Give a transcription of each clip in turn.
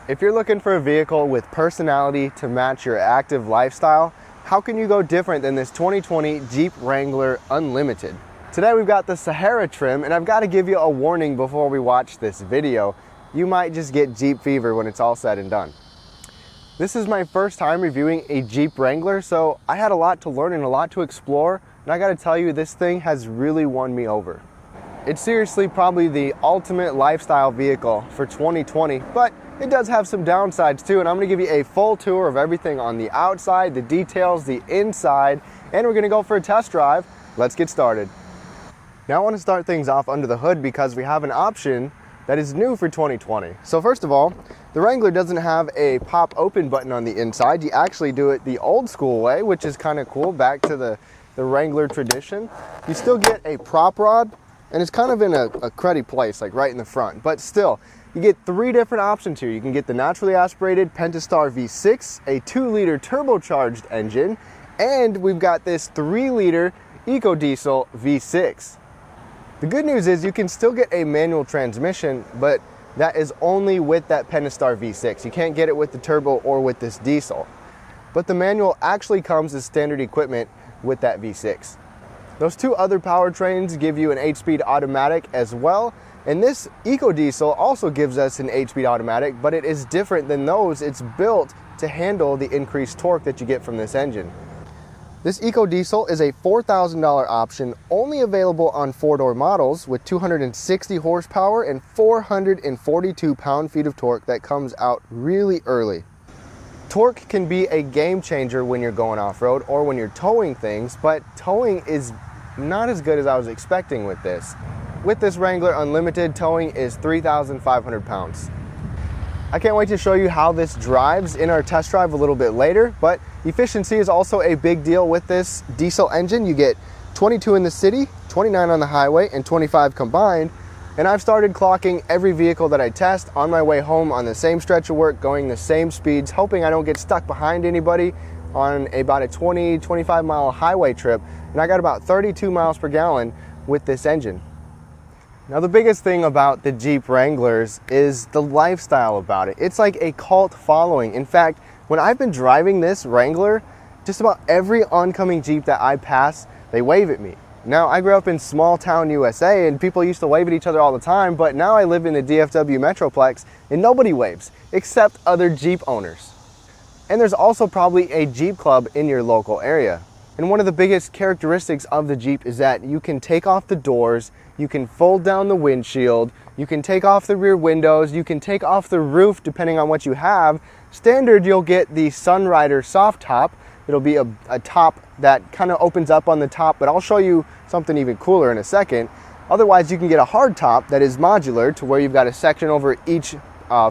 If you're looking for a vehicle with personality to match your active lifestyle, how can you go different than this 2020 Jeep Wrangler Unlimited? Today we've got the Sahara trim, and I've got to give you a warning before we watch this video. You might just get Jeep fever when it's all said and done. This is my first time reviewing a Jeep Wrangler, so I had a lot to learn and a lot to explore, and I got to tell you, this thing has really won me over. It's seriously probably the ultimate lifestyle vehicle for 2020, but it does have some downsides too, and I'm going to give you a full tour of everything on the outside, the details, the inside, and we're going to go for a test drive. Let's get started. Now I want to start things off under the hood because we have an option that is new for 2020. So first of all, the Wrangler doesn't have a pop open button on the inside. You actually do it the old school way, which is kind of cool, back to the Wrangler tradition. You still get a prop rod, and it's kind of in a cruddy place, like right in the front, but still, you get three different options here. You can get the naturally aspirated Pentastar V6, a 2-liter turbocharged engine, and we've got this 3-liter EcoDiesel V6. The good news is you can still get a manual transmission, but that is only with that Pentastar V6. You can't get it with the turbo or with this diesel. But the manual actually comes as standard equipment with that V6. Those two other powertrains give you an 8-speed automatic as well, and this EcoDiesel also gives us an 8-speed automatic, but it is different than those. It's built to handle the increased torque that you get from this engine. This EcoDiesel is a $4,000 option, only available on 4-door models with 260 horsepower and 442 pound-feet of torque that comes out really early. Torque can be a game changer when you're going off-road or when you're towing things, but towing is not as good as I was expecting with this. With this Wrangler Unlimited, towing is 3,500 pounds. I can't wait to show you how this drives in our test drive a little bit later, but efficiency is also a big deal with this diesel engine. You get 22 in the city, 29 on the highway, and 25 combined. And I've started clocking every vehicle that I test on my way home on the same stretch of work, going the same speeds, hoping I don't get stuck behind anybody on about a 20-25 mile highway trip. And I got about 32 miles per gallon with this engine. Now the biggest thing about the Jeep Wranglers is the lifestyle about it. It's like a cult following. In fact, when I've been driving this Wrangler, just about every oncoming Jeep that I pass, they wave at me. Now, I grew up in small town USA and people used to wave at each other all the time, but now I live in the DFW Metroplex and nobody waves except other Jeep owners. And there's also probably a Jeep club in your local area. And one of the biggest characteristics of the Jeep is that you can take off the doors, you can fold down the windshield, you can take off the rear windows, you can take off the roof depending on what you have. Standard, you'll get the Sunrider soft top. It'll be a top that kind of opens up on the top, but I'll show you something even cooler in a second. Otherwise, you can get a hard top that is modular to where you've got a section over each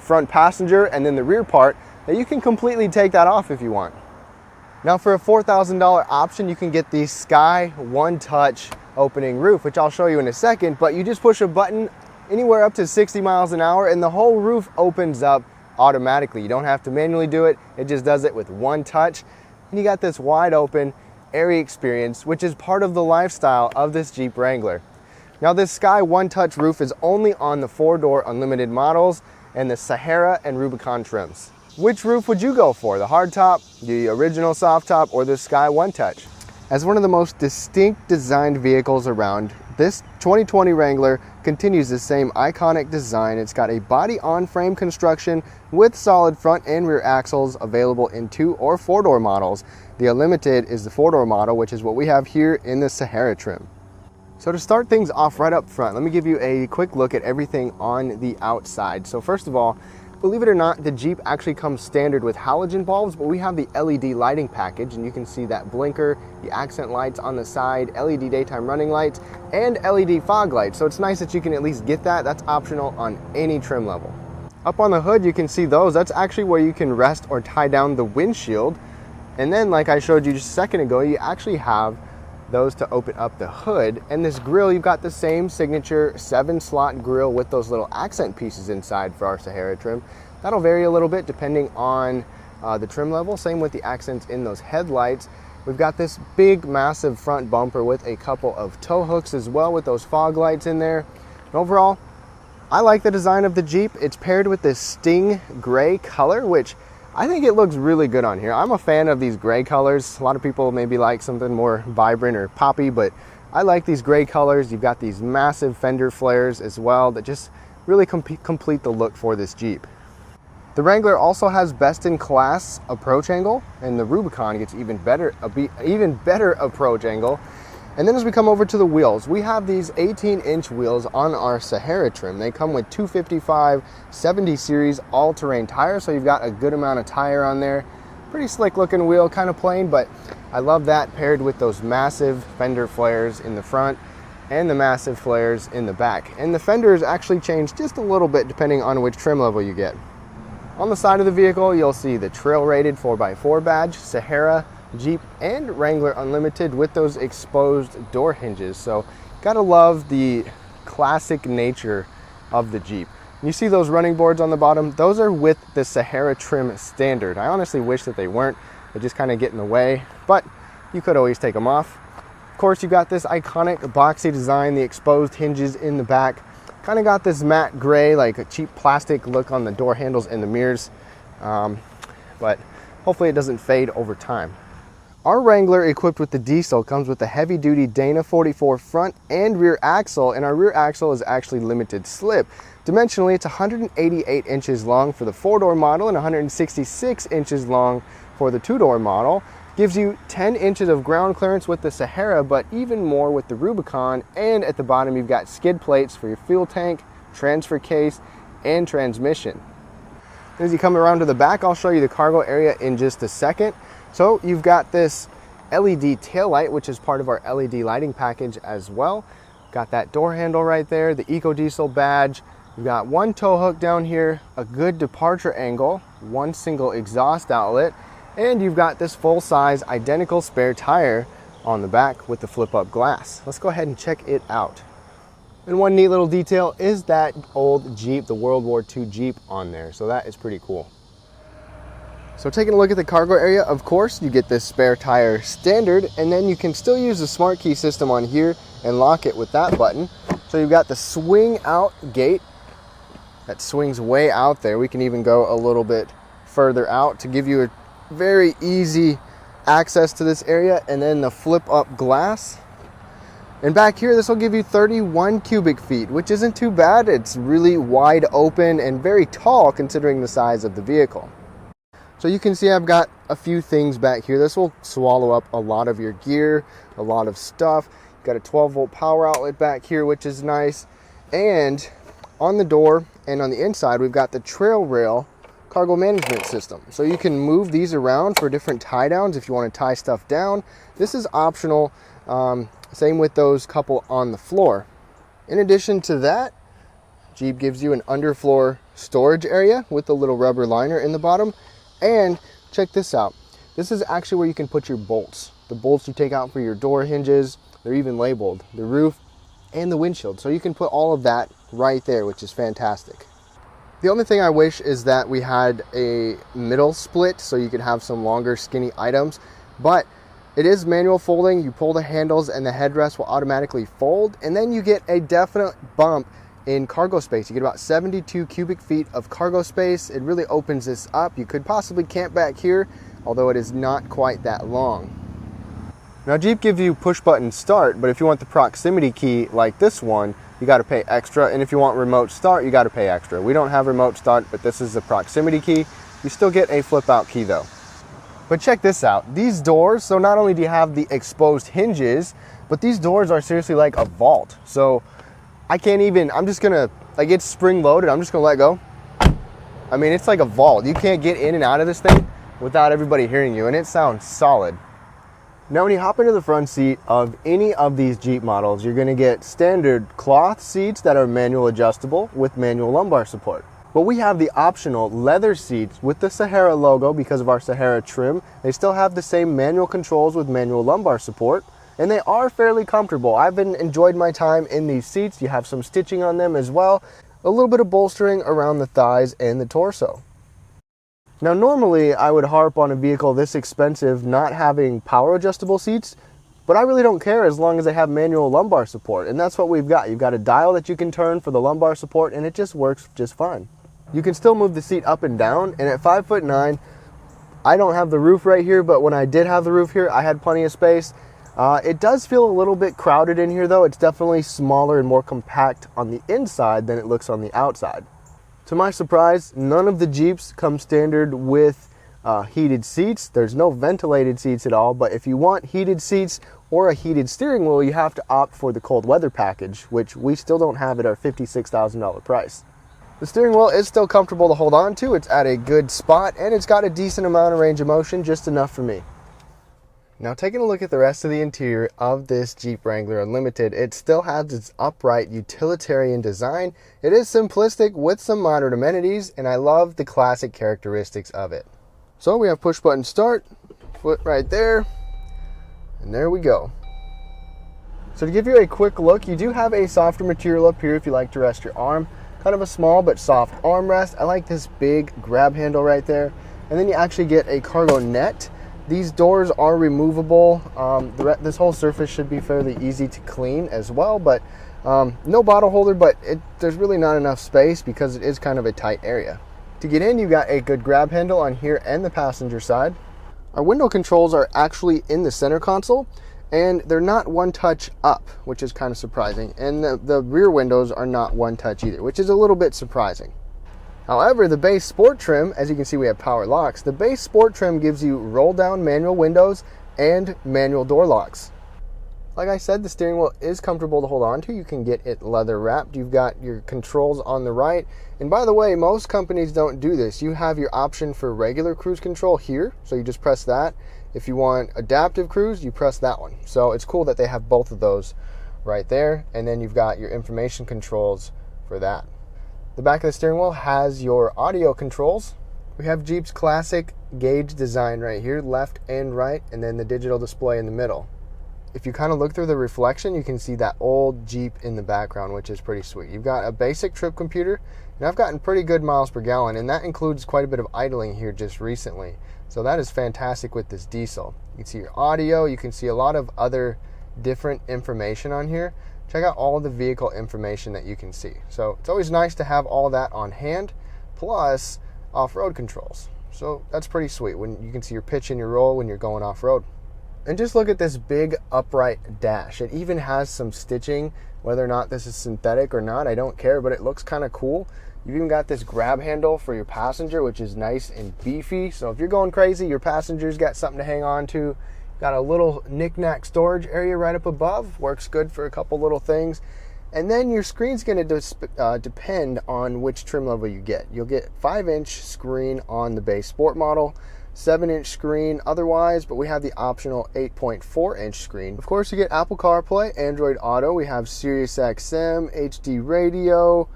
front passenger and then the rear part that you can completely take that off if you want. Now for a $4,000 option, you can get the Sky One Touch opening roof, which I'll show you in a second, but you just push a button anywhere up to 60 miles an hour and the whole roof opens up automatically. You don't have to manually do it. It just does it with one touch. And you got this wide open, airy experience, which is part of the lifestyle of this Jeep Wrangler. Now this Sky One Touch roof is only on the 4-door Unlimited models and the Sahara and Rubicon trims. Which roof would you go for? The hard top, the original soft top, or the Sky One Touch? As one of the most distinct designed vehicles around, this 2020 Wrangler continues the same iconic design. It's got a body on frame construction with solid front and rear axles available in 2- or 4-door models. The Unlimited is the 4-door model, which is what we have here in the Sahara trim. So to start things off right up front, let me give you a quick look at everything on the outside. So first of all, believe it or not, the Jeep actually comes standard with halogen bulbs, but we have the LED lighting package, and you can see that blinker, the accent lights on the side, LED daytime running lights, and LED fog lights. So it's nice that you can at least get that. That's optional on any trim level. Up on the hood, you can see those. That's actually where you can rest or tie down the windshield. And then, like I showed you just a second ago, you actually have those to open up the hood. And this grille, you've got the same signature 7-slot grille with those little accent pieces inside for our Sahara trim. That'll vary a little bit depending on the trim level. Same with the accents in those headlights. We've got this big, massive front bumper with a couple of tow hooks as well with those fog lights in there. And overall, I like the design of the Jeep. It's paired with this sting gray color, which I think it looks really good on here. I'm a fan of these gray colors. A lot of people maybe like something more vibrant or poppy, but I like these gray colors. You've got these massive fender flares as well that just really complete the look for this Jeep. The Wrangler also has best-in-class approach angle, and the Rubicon gets even better approach angle. And then as we come over to the wheels, we have these 18-inch wheels on our Sahara trim. They come with 255 70 series all-terrain tires, so you've got a good amount of tire on there. Pretty slick looking wheel, kind of plain, but I love that paired with those massive fender flares in the front and the massive flares in the back. And the fenders actually change just a little bit depending on which trim level you get. On the side of the vehicle, you'll see the trail-rated 4x4 badge, Sahara, Jeep, and Wrangler Unlimited with those exposed door hinges. So gotta love the classic nature of the Jeep. You see those running boards on the bottom? Those are with the Sahara trim standard. I honestly wish that they weren't. They just kind of get in the way, but you could always take them off. Of course, you got this iconic boxy design, the exposed hinges in the back. Kind of got this matte gray, like a cheap plastic look on the door handles and the mirrors, but hopefully it doesn't fade over time. Our Wrangler, equipped with the diesel, comes with a heavy-duty Dana 44 front and rear axle, and our rear axle is actually limited slip. Dimensionally, it's 188 inches long for the 4-door model and 166 inches long for the 2-door model. Gives you 10 inches of ground clearance with the Sahara, but even more with the Rubicon, and at the bottom you've got skid plates for your fuel tank, transfer case, and transmission. As you come around to the back, I'll show you the cargo area in just a second. So you've got this LED taillight, which is part of our LED lighting package as well. Got that door handle right there, the EcoDiesel badge. You've got one tow hook down here, a good departure angle, one single exhaust outlet, and you've got this full-size identical spare tire on the back with the flip-up glass. Let's go ahead and check it out. And one neat little detail is that old Jeep, the World War II Jeep on there, so that is pretty cool. So taking a look at the cargo area, of course, you get this spare tire standard, and then you can still use the smart key system on here and lock it with that button. So you've got the swing out gate that swings way out there. We can even go a little bit further out to give you a very easy access to this area, and then the flip up glass. And back here, this will give you 31 cubic feet, which isn't too bad. It's really wide open and very tall considering the size of the vehicle. So you can see I've got a few things back here. This will swallow up a lot of your gear, a lot of stuff. You've got a 12-volt power outlet back here, which is nice. And on the door and on the inside, we've got the trail rail cargo management system. So you can move these around for different tie downs if you want to tie stuff down. This is optional. Same with those couple on the floor. In addition to that, Jeep gives you an underfloor storage area with a little rubber liner in the bottom. And check this out. This is actually where you can put your bolts. The bolts you take out for your door hinges, they're even labeled, the roof and the windshield. So you can put all of that right there, which is fantastic. The only thing I wish is that we had a middle split so you could have some longer skinny items, but it is manual folding. You pull the handles and the headrest will automatically fold, and then you get a definite bump in cargo space. You get about 72 cubic feet of cargo space. It really opens this up. You could possibly camp back here, although it is not quite that long. Now Jeep gives you push button start, but if you want the proximity key like this one, you got to pay extra, and if you want remote start, you got to pay extra. We don't have remote start, but this is the proximity key. You still get a flip out key though. But check this out, these doors, so not only do you have the exposed hinges, but these doors are seriously like a vault. So I can't even, I'm just gonna, like, it's spring loaded, I'm just gonna let go. I mean, it's like a vault. You can't get in and out of this thing without everybody hearing you, and it sounds solid. Now when you hop into the front seat of any of these Jeep models, you're gonna get standard cloth seats that are manual adjustable with manual lumbar support. But we have the optional leather seats with the Sahara logo because of our Sahara trim. They still have the same manual controls with manual lumbar support, and they are fairly comfortable. I've enjoyed my time in these seats. You have some stitching on them as well, a little bit of bolstering around the thighs and the torso. Now normally I would harp on a vehicle this expensive not having power adjustable seats, But I really don't care as long as they have manual lumbar support, and that's what we've got. You've got a dial that you can turn for the lumbar support, and it just works just fine. You can still move the seat up and down, and at 5'9", I don't have the roof right here, but when I did have the roof here, I had plenty of space. It does feel a little bit crowded in here though. It's definitely smaller and more compact on the inside than it looks on the outside. To my surprise, none of the Jeeps come standard with heated seats. There's no ventilated seats at all, but if you want heated seats or a heated steering wheel, you have to opt for the cold weather package, which we still don't have at our $56,000 price. The steering wheel is still comfortable to hold on to. It's at a good spot, and it's got a decent amount of range of motion, just enough for me. Now, taking a look at the rest of the interior of this Jeep Wrangler Unlimited, it still has its upright utilitarian design. It is simplistic with some modern amenities, and I love the classic characteristics of it. So we have push button start, foot right there, and there we go. So to give you a quick look, you do have a softer material up here if you like to rest your arm. Kind of a small but soft armrest. I like this big grab handle right there. And then you actually get a cargo net. These doors are removable. This whole surface should be fairly easy to clean as well, but no bottle holder, but there's really not enough space because it is kind of a tight area. To get in, you've got a good grab handle on here and the passenger side. Our window controls are actually in the center console, and they're not one touch up, which is kind of surprising. And the rear windows are not one touch either, which is a little bit surprising. However, the base sport trim, as you can see, we have power locks. The base sport trim gives you roll down manual windows and manual door locks. Like I said, the steering wheel is comfortable to hold on to. You can get it leather wrapped. You've got your controls on the right. And by the way, most companies don't do this. You have your option for regular cruise control here. So you just press that. If you want adaptive cruise, you press that one. So it's cool that they have both of those right there. And then you've got your information controls for that. The back of the steering wheel has your audio controls. We have Jeep's classic gauge design right here, left and right, and then the digital display in the middle. If you kind of look through the reflection, you can see that old Jeep in the background, which is pretty sweet. You've got a basic trip computer, and I've gotten pretty good miles per gallon, and that includes quite a bit of idling here just recently. So that is fantastic with this diesel. You can see your audio, you can see a lot of other different information on here. Check out all of the vehicle information that you can see. So it's always nice to have all that on hand, plus off-road controls. So that's pretty sweet when you can see your pitch and your roll when you're going off-road. And just look at this big upright dash. It even has some stitching. Whether or not this is synthetic or not, I don't care, but it looks kind of cool. You've even got this grab handle for your passenger, which is nice and beefy. So if you're going crazy, your passenger's got something to hang on to. Got a little knick-knack storage area right up above. Works good for a couple little things. And then your screen's going to depend on which trim level you get. You'll get 5-inch screen on the base sport model, 7-inch screen otherwise, but we have the optional 8.4-inch screen. Of course, you get Apple CarPlay, Android Auto. We have Sirius XM, HD radio,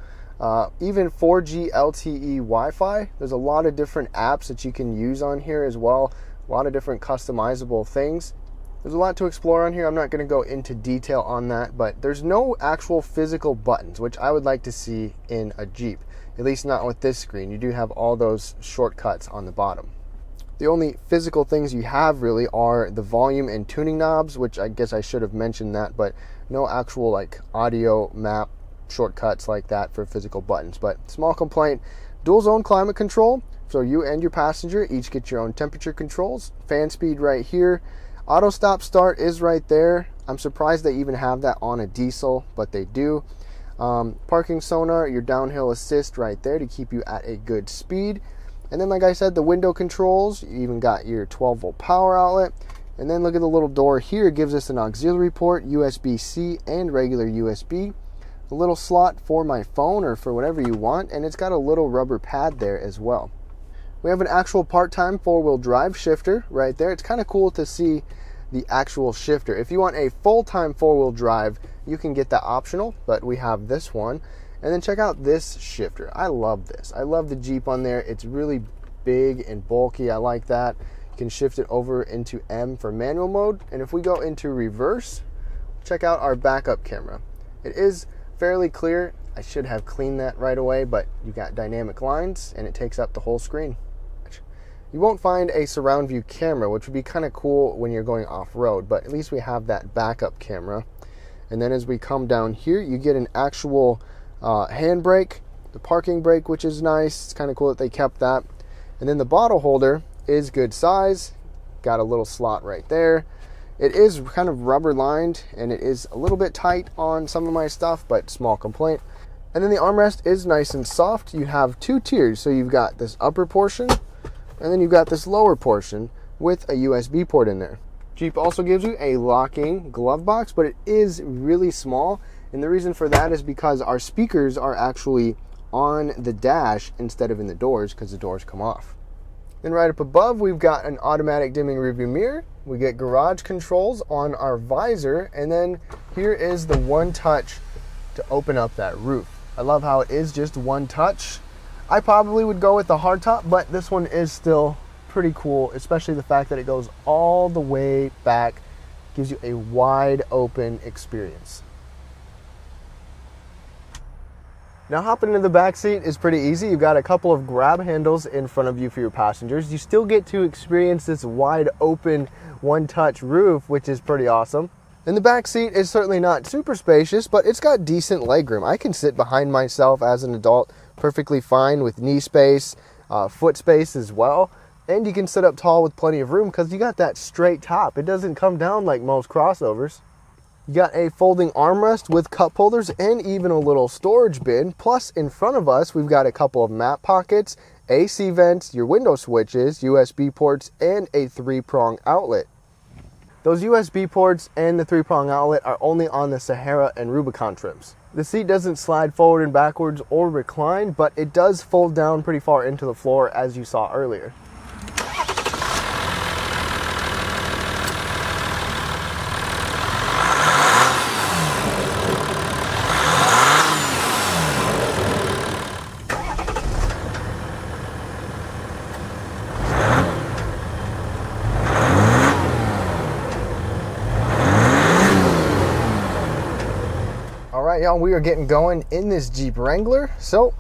even 4G LTE Wi-Fi. There's a lot of different apps that you can use on here as well. A lot of different customizable things. There's a lot to explore on here. I'm not going to go into detail on that, but there's no actual physical buttons, which I would like to see in a Jeep, at least not with this screen. You do have all those shortcuts on the bottom. The only physical things you have really are the volume and tuning knobs, which I guess I should have mentioned that, but no actual like audio map shortcuts like that for physical buttons. But small complaint, dual zone climate control. So you and your passenger each get your own temperature controls. Fan speed right here. Auto stop start is right there. I'm surprised they even have that on a diesel, but they do. Parking sonar, your downhill assist right there to keep you at a good speed. And then, like I said, the window controls. You even got your 12-volt power outlet. And then look at the little door here. It gives us an auxiliary port, USB-C and regular USB. A little slot for my phone or for whatever you want. And it's got a little rubber pad there as well. We have an actual part-time four-wheel drive shifter right there. It's kind of cool to see the actual shifter. If you want a full-time four-wheel drive, you can get that optional, but we have this one. And then check out this shifter. I love this. I love the Jeep on there. It's really big and bulky. I like that. You can shift it over into M for manual mode. And if we go into reverse, check out our backup camera. It is fairly clear. I should have cleaned that right away, but you got dynamic lines and it takes up the whole screen. You won't find a surround view camera, which would be kind of cool when you're going off-road, but at least we have that backup camera. And then as we come down here, you get an actual handbrake, the parking brake, which is nice. It's kind of cool that they kept that. And then the bottle holder is good size. Got a little slot right there. It is kind of rubber lined and it is a little bit tight on some of my stuff, but small complaint. And then the armrest is nice and soft. You have two tiers. So you've got this upper portion and then you've got this lower portion with a USB port in there. Jeep also gives you a locking glove box, but it is really small. And the reason for that is because our speakers are actually on the dash instead of in the doors because the doors come off. Then right up above, we've got an automatic dimming rearview mirror. We get garage controls on our visor. And then here is the one touch to open up that roof. I love how it is just one touch. I probably would go with the hardtop, but this one is still pretty cool, especially the fact that it goes all the way back, gives you a wide open experience. Now hopping into the back seat is pretty easy. You've got a couple of grab handles in front of you for your passengers. You still get to experience this wide open one-touch roof, which is pretty awesome. And the back seat is certainly not super spacious, but it's got decent legroom. I can sit behind myself as an adult perfectly fine with knee space, foot space as well. And you can sit up tall with plenty of room because you got that straight top. It doesn't come down like most crossovers. You got a folding armrest with cup holders and even a little storage bin. Plus, in front of us, we've got a couple of map pockets, AC vents, your window switches, USB ports, and a 3-prong outlet. Those USB ports and the 3-prong outlet are only on the Sahara and Rubicon trims. The seat doesn't slide forward and backwards or recline, but it does fold down pretty far into the floor as you saw earlier. Y'all, we are getting going in this Jeep Wrangler. So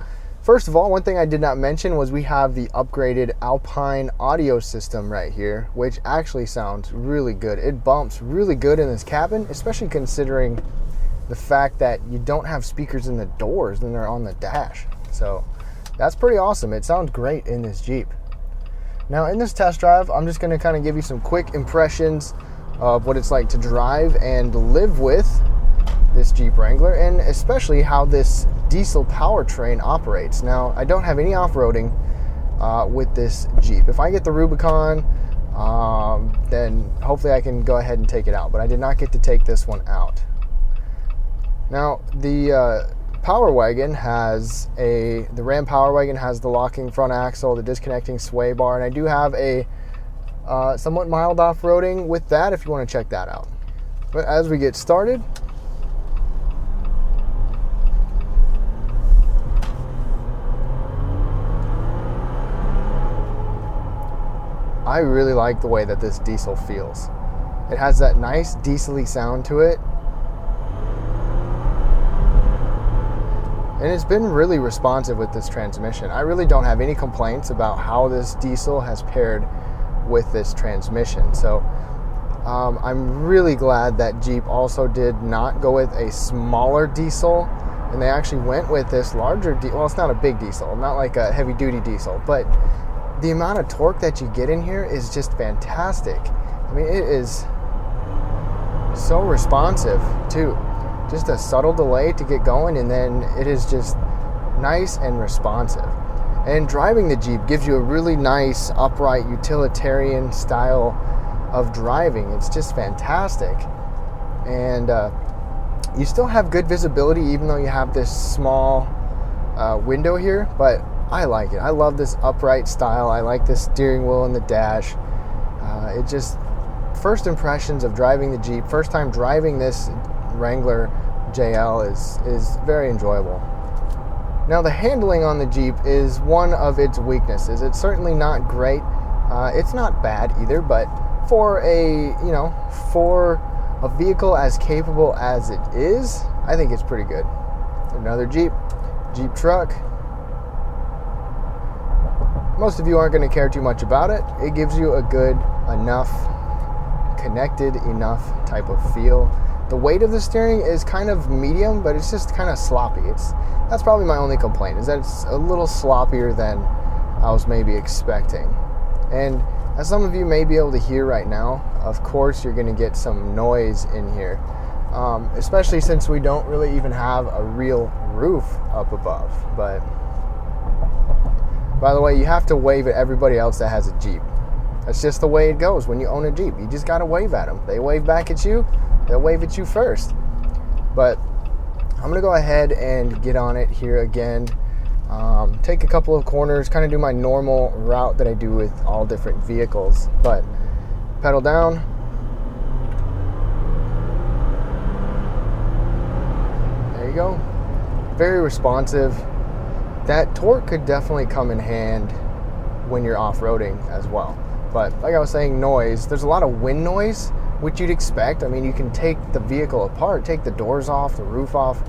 first of all, one thing I did not mention was we have the upgraded Alpine audio system right here, which actually sounds really good. It bumps really good in this cabin, especially considering the fact that you don't have speakers in the doors and they're on the dash. So that's pretty awesome. It sounds great in this Jeep. Now in this test drive, I'm just going to kind of give you some quick impressions of what it's like to drive and live with this Jeep Wrangler, and especially how this diesel powertrain operates. Now, I don't have any off-roading with this Jeep. If I get the Rubicon, then hopefully I can go ahead and take it out, but I did not get to take this one out. Now, the Power Wagon has the Ram Power Wagon has the locking front axle, the disconnecting sway bar, and I do have a somewhat mild off-roading with that if you want to check that out. But as we get started, I really like the way that this diesel feels. It has that nice diesel-y sound to it. And it's been really responsive with this transmission. I really don't have any complaints about how this diesel has paired with this transmission. So I'm really glad that Jeep also did not go with a smaller diesel, and they actually went with this larger diesel. Well, it's not a big diesel, not like a heavy-duty diesel, but the amount of torque that you get in here is just fantastic. I mean, it is so responsive too. Just a subtle delay to get going, and then it is just nice and responsive. And driving the Jeep gives you a really nice, upright, utilitarian style of driving. It's just fantastic. And you still have good visibility even though you have this small window here, but I like it. I love this upright style. I like this steering wheel and the dash. It just, first impressions of driving the Jeep, first time driving this Wrangler JL is very enjoyable. Now the handling on the Jeep is one of its weaknesses. It's certainly not great. It's not bad either, but for a vehicle as capable as it is, I think it's pretty good. Another Jeep truck. most of you aren't going to care too much about it. It gives you a good enough, connected enough type of feel. The weight of the steering is kind of medium, but it's just kind of sloppy. That's probably my only complaint, is that it's a little sloppier than I was maybe expecting. And as some of you may be able to hear right now, of course you're going to get some noise in here, especially since we don't really even have a real roof up above. But by the way, you have to wave at everybody else that has a Jeep. That's just the way it goes when you own a Jeep. You just got to wave at them. They wave back at you, they'll wave at you first. But I'm going to go ahead and get on it here again. Take a couple of corners, kind of do my normal route that I do with all different vehicles. But pedal down. There you go. Very responsive. That torque could definitely come in hand when you're off-roading as well. But like I was saying, noise, there's a lot of wind noise, which you'd expect. I mean, you can take the vehicle apart, take the doors off, the roof off,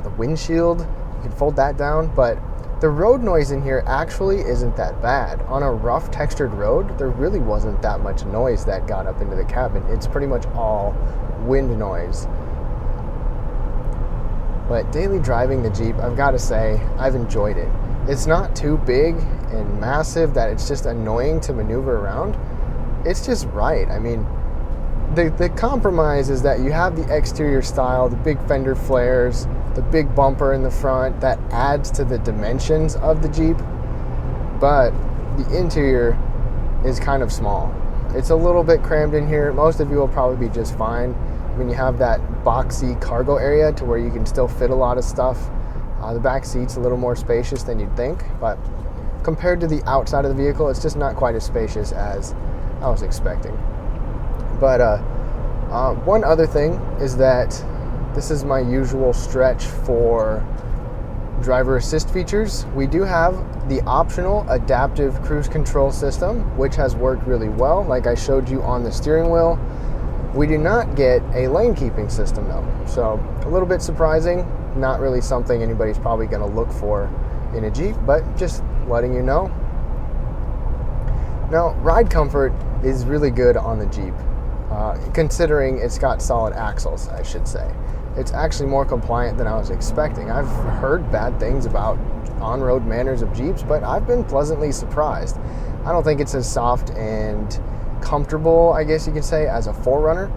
the windshield, you can fold that down, but the road noise in here actually isn't that bad. On a rough textured road, there really wasn't that much noise that got up into the cabin. It's pretty much all wind noise. But daily driving the Jeep, I've got to say, I've enjoyed it. It's not too big and massive that it's just annoying to maneuver around. It's just right. I mean, the compromise is that you have the exterior style, the big fender flares, the big bumper in the front that adds to the dimensions of the Jeep, but the interior is kind of small. It's a little bit crammed in here. Most of you will probably be just fine. I mean, you have that boxy cargo area to where you can still fit a lot of stuff. The back seat's a little more spacious than you'd think, but compared to the outside of the vehicle, it's just not quite as spacious as I was expecting. But one other thing is that this is my usual stretch for driver assist features. We do have the optional adaptive cruise control system, which has worked really well, like I showed you on the steering wheel. We do not get a lane keeping system though, so a little bit surprising. Not really something anybody's probably going to look for in a Jeep, but just letting you know. Now, ride comfort is really good on the Jeep, considering it's got solid axles, I should say. It's actually more compliant than I was expecting. I've heard bad things about on-road manners of Jeeps, but I've been pleasantly surprised. I don't think it's as soft and comfortable, I guess you could say, as a 4Runner,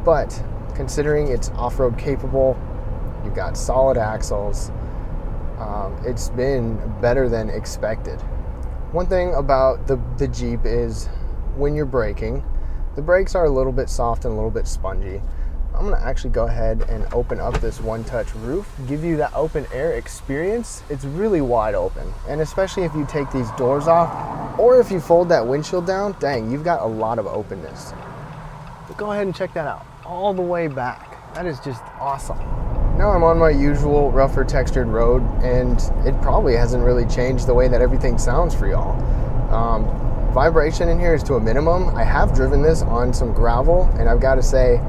but considering it's off-road capable, you've got solid axles, it's been better than expected. One thing about the Jeep is when you're braking, the brakes are a little bit soft and a little bit spongy. I'm going to actually go ahead and open up this one-touch roof, give you that open air experience. It's really wide open, and especially if you take these doors off or if you fold that windshield down, dang, you've got a lot of openness. But go ahead and check that out all the way back. That is just awesome. Now I'm on my usual rougher textured road, and it probably hasn't really changed the way that everything sounds for y'all. Vibration in here is to a minimum. I have driven this on some gravel, and I've got to say,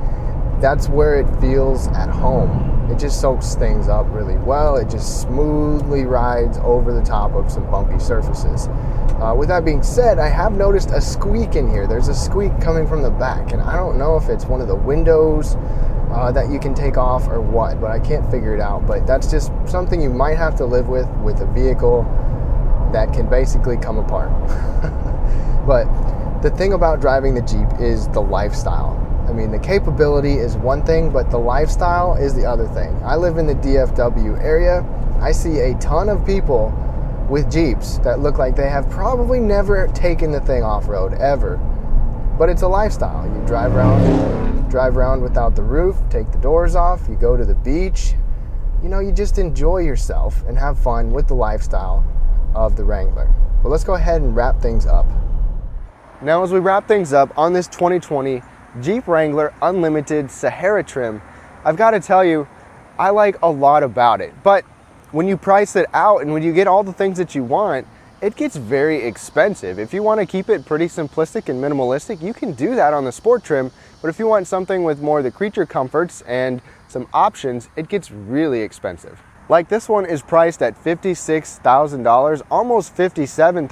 that's where it feels at home. It just soaks things up really well. It just smoothly rides over the top of some bumpy surfaces. With that being said, I have noticed a squeak in here. There's a squeak coming from the back, and I don't know if it's one of the windows that you can take off or what, but I can't figure it out. But that's just something you might have to live with a vehicle that can basically come apart. But the thing about driving the Jeep is the lifestyle. I mean, the capability is one thing, but the lifestyle is the other thing. I live in the DFW area. I see a ton of people with Jeeps that look like they have probably never taken the thing off-road ever. But it's a lifestyle. You drive around without the roof, take the doors off, you go to the beach. You know, you just enjoy yourself and have fun with the lifestyle of the Wrangler. But let's go ahead and wrap things up. Now, as we wrap things up on this 2020 Jeep Wrangler Unlimited Sahara trim, I've got to tell you, I like a lot about it. But when you price it out and when you get all the things that you want, it gets very expensive. If you want to keep it pretty simplistic and minimalistic, you can do that on the sport trim. But if you want something with more of the creature comforts and some options, it gets really expensive. Like this one is priced at $56,000, almost $57,000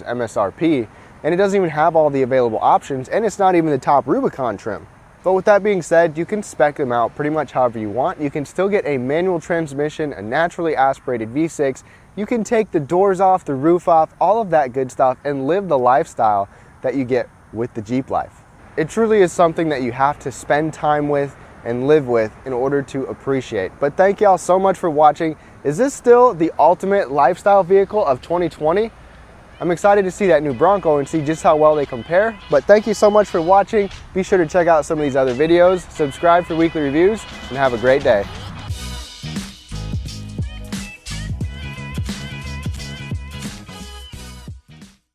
MSRP, and it doesn't even have all the available options, and it's not even the top Rubicon trim. But with that being said, you can spec them out pretty much however you want. You can still get a manual transmission, a naturally aspirated V6. You can take the doors off, the roof off, all of that good stuff, and live the lifestyle that you get with the Jeep life. It truly is something that you have to spend time with and live with in order to appreciate. But thank y'all so much for watching. Is this still the ultimate lifestyle vehicle of 2020? I'm excited to see that new Bronco and see just how well they compare. But thank you so much for watching. Be sure to check out some of these other videos, subscribe for weekly reviews, and have a great day.